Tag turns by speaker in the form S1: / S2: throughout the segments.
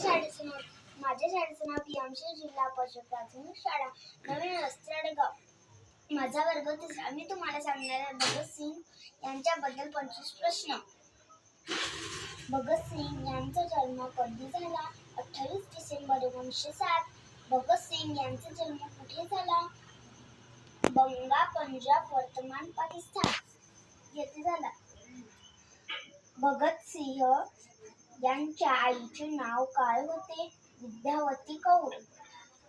S1: माझ्या शाळेचं नाव पीएमसी जिल्हा परिषद प्राथमिक शाळा नवीन रस्ते आडगाव. माझा वर्ग 3. मी तुम्हाला सांगणार आहे भगतसिंग यांच्याबद्दल 25 प्रश्न. भगतसिंग यांचा जन्म कधी झाला? 28 डिसेंबर 1907. भगतसिंग यांचा जन्म कुठे झाला? बंगा, पंजाब, वर्तमान पाकिस्तान येथे झाला. भगतसिंह यांच्या आईचे नाव काय होते? विद्यावती कौर.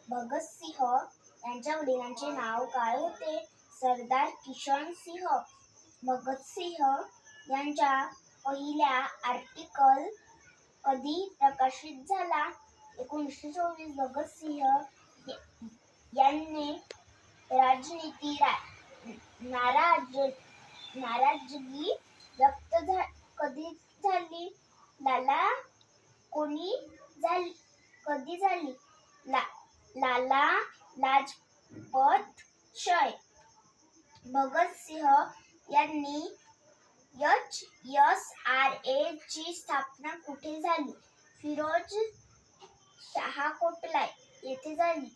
S1: भगतसिंह यांच्या वडिलांचे नाव काय होते? सरदार किशन सिंह. भगतसिंह यांचा पहिला आर्टिकल कधी प्रकाशित झाला? 1924. भगतसिंह यांनी राजनीती नाराजगी व्यक्त कधी झाली? कधी झाली? लाला लाजपत राय. भगतसिंह यांनी HSRA ची स्थापना कुठे झाली? फिरोज शाह कोटला येथे झाली.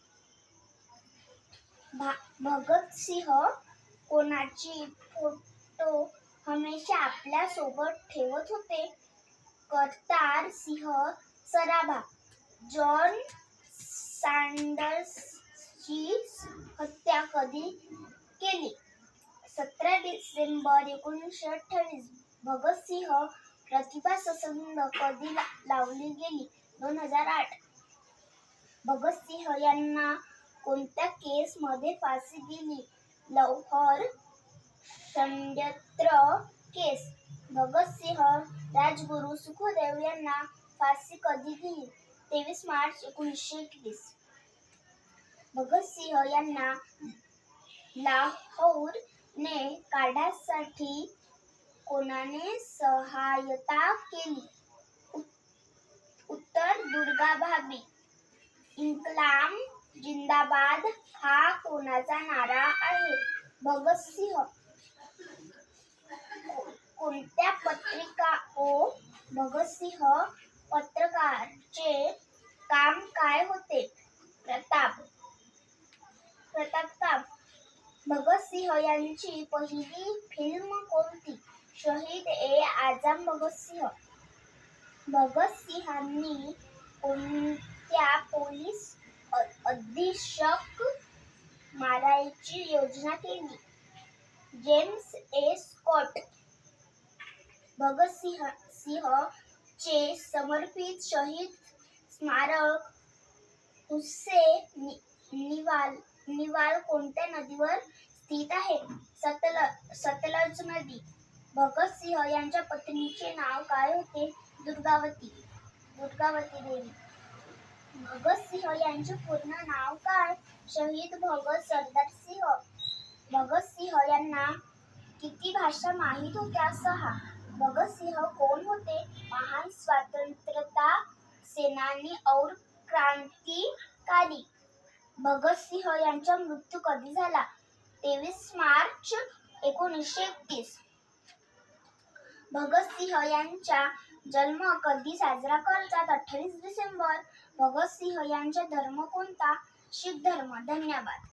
S1: भगतसिंह कोणाची फोटो हमेशा आपल्या सोबत ठेवत होते? करतार सिंह सराभा. जॉन सॅंडर्सची हत्या कधी केली? 17 डिसेंबर 1928. भगतसिंह प्रतिभा संसद कधी लावली गेली? 2008. भगतसिंह यांना कोणत्या केसमध्ये फाशी दिली? लौहर षड्यंत्र केस. भगतसिंह राजगुरू सुखदेव यांना फाशी कधी दिली? 23 मार्च 1921. भगतसिंह यांना लाहोरने काढण्यासाठी कोणाने सहायता केली? उत्तर दुर्गा भाभी. इन्कलाब जिंदाबाद हा कोणाचा नारा आहे? भगतसिंह कोणत्या भगतसिंह पत्रकाराचे काम काय होते? प्रतापकाम. भगतसिंह यांची पहिली फिल्म कोणती? शहीद-ए-आझम भगतसिंह. भगतसिंहांनी कोणत्या पोलीस अधीक्षक मारायची योजना केली? जेम्स ए. स्कॉट. भगतसिंह चे समर्पित शहीद स्मारक हुस्से निवाल कोणत्या नदीवर स्थित आहे? सतलज नदी. भगतसिंह यांच्या पत्नीचे नाव काय होते? दुर्गावती देवी. भगतसिंह यांचे पूर्ण नाव काय? शहीद भगत सरदार सिंह. भगतसिंह यांना किती भाषा माहित होत्या? 6. भगतसिंह कोण होते? महान स्वतंत्रता सेनानी और क्रांतिकारी. भगतसिंह यांचा मृत्यू कधी झाला? 23 मार्च 1931. भगतसिंह यांचा जन्म कधी साजरा करतात? 28 डिसेंबर. भगतसिंह यांचा धर्म कोणता? शीख धर्म. धन्यवाद.